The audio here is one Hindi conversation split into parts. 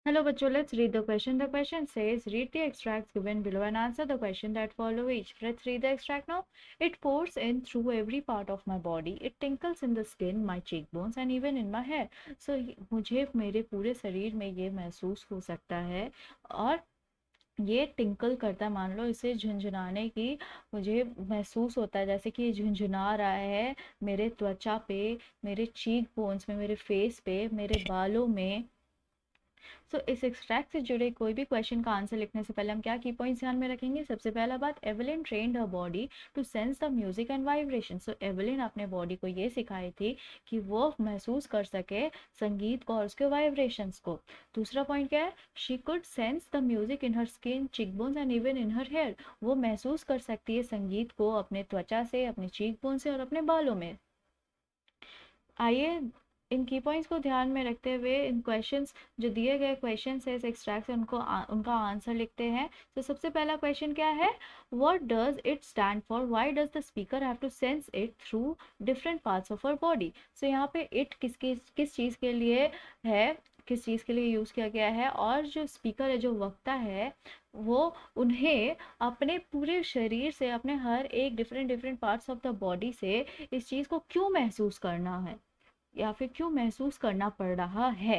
Hello, bachcho. Let's read the question. The question says, read the extracts given below and answer the question that follow each. Let's read the extract now. It pours in through every part of my body. It tinkles in the skin, my cheekbones and even in my hair. So मुझे मेरे पूरे शरीर में ये महसूस हो सकता है और ये टिंकल करता है, मान लो इसे झुंझुनाने की मुझे महसूस होता है, जैसे कि ये झुंझुना रहा है मेरे त्वचा पे, मेरे चीक बोन्स में, मेरे फेस पे, मेरे बालों में। सो इस एक्सट्रैक्ट से जुड़े कोई भी क्वेश्चन का आंसर लिखने से पहले हम क्या की पॉइंट्स ध्यान में रखेंगे। सबसे पहला बात, Evelyn trained her body to sense the music and vibration. So Evelyn अपने बॉडी को ये सिखाई थी कि वो महसूस कर सके संगीत को और उसके वाइब्रेशंस को। दूसरा पॉइंट क्या है, she could sense the music in her skin, cheek bones and even in her hair. वो महसूस कर सकती है संगीत को अपने त्वचा से, अपने चीक बोन से और अपने बालों में। आइए इन की पॉइंट्स को ध्यान में रखते हुए इन क्वेश्चंस जो दिए गए क्वेश्चंस है इस एक्सट्रैक्ट से उनका आंसर लिखते हैं। तो सबसे पहला क्वेश्चन क्या है, what does it stand for, why does the speaker have to sense it through different parts of our body. So यहाँ पे इट किस चीज़ के लिए है, किस चीज़ के लिए यूज़ किया गया है, और जो स्पीकर है, जो वक्ता है, वो उन्हें अपने पूरे शरीर से, अपने हर एक different different parts of the body से इस चीज़ को क्यों महसूस करना है या फिर क्यों महसूस करना पड़ रहा है।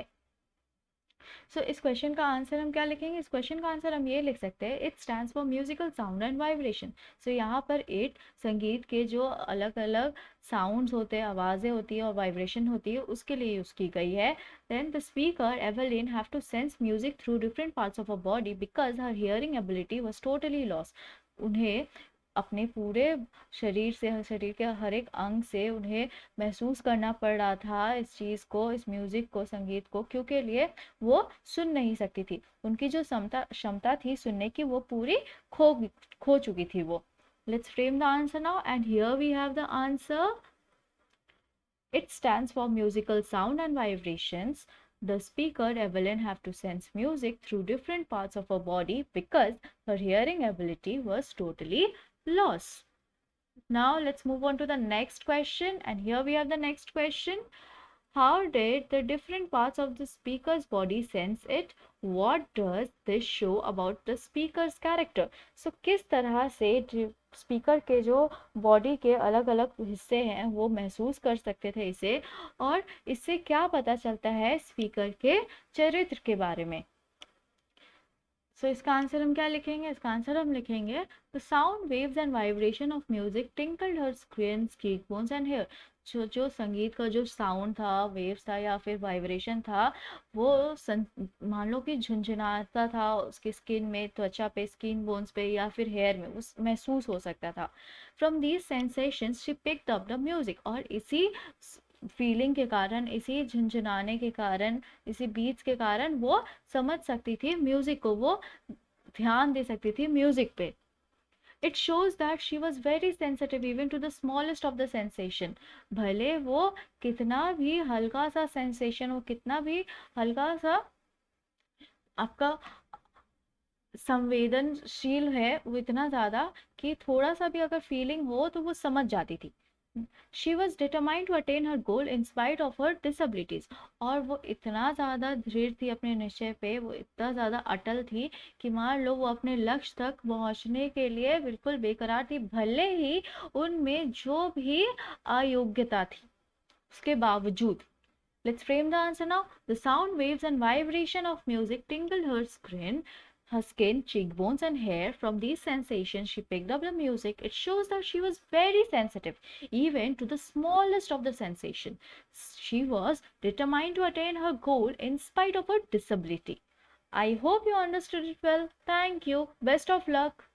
सो इस क्वेश्चन का आंसर हम क्या लिखेंगे, इस क्वेश्चन का आंसर हम ये लिख सकते हैं, it stands for musical sound and vibration. So यहाँ पर इट संगीत के जो अलग अलग साउंड्स होते हैं, आवाज़ें होती है और वाइब्रेशन होती है, उसके लिए यूज़ की गई है। Then the speaker Evelyn have to sense music through different parts of a body because her hearing ability was totally loss. उन्हें अपने पूरे शरीर से, शरीर के हर एक अंग से उन्हें महसूस करना पड़ रहा था इस चीज़ को, इस म्यूज़िक को, संगीत को, क्योंकि लिए वो सुन नहीं सकती थी। उनकी जो क्षमता थी सुनने की, वो पूरी खो खो चुकी थी वो। Let's frame the answer now and here we have the answer. It stands for musical sound and vibrations. The speaker Evelyn have to sense music through different parts of her body because her hearing ability was totally lost. Now let's move on to the next question, and here we have the next question. How did the different parts of the speaker's body sense it? What does this show about the speaker's character? So किस तरह से स्पीकर के जो बॉडी के अलग अलग हिस्से हैं वो महसूस कर सकते थे इसे, और इससे क्या पता चलता है स्पीकर के चरित्र के बारे में। सो इसका आंसर हम क्या लिखेंगे, इसका आंसर हम लिखेंगे, the sound waves and vibration of music tinkled her skin, cheek bones and hair. जो संगीत का जो साउंड था, वेव्स था या फिर वाइब्रेशन था, वो मान लो कि झुंझुनाता था उसकी स्किन में, त्वचा पे, स्किन बोन्स पे या फिर हेयर में, उस महसूस हो सकता था। From these sensations she picked up the music, और इसी फीलिंग के कारण, इसी झुंझुनाने के कारण, इसी बीट्स के कारण वो समझ सकती थी म्यूजिक को, वो ध्यान दे सकती थी म्यूजिक पे। It shows that she was very sensitive even to the smallest of the sensation. भले वो कितना भी हल्का सा सेंसेशन हो, कितना भी हल्का सा आपका संवेदनशील है, वो इतना ज़्यादा कि थोड़ा सा भी अगर फीलिंग हो तो वो समझ जाती थी। She was determined to attain her goal in spite of her disabilities. और वो इतना ज़्यादा दृढ़ थी अपने निश्चय पे, वो इतना ज़्यादा अटल थी कि मान लो वो अपने लक्ष्य तक पहुंचने के लिए बिल्कुल बेकरार थी, भले ही उनमें जो भी अयोग्यता थी उसके बावजूद। Let's frame the answer now. The sound waves and vibration of music tingled her skin, cheekbones, and hair. From these sensations, she picked up the music. It shows that she was very sensitive, even to the smallest of the sensation. She was determined to attain her goal in spite of her disability. I hope you understood it well. Thank you. Best of luck.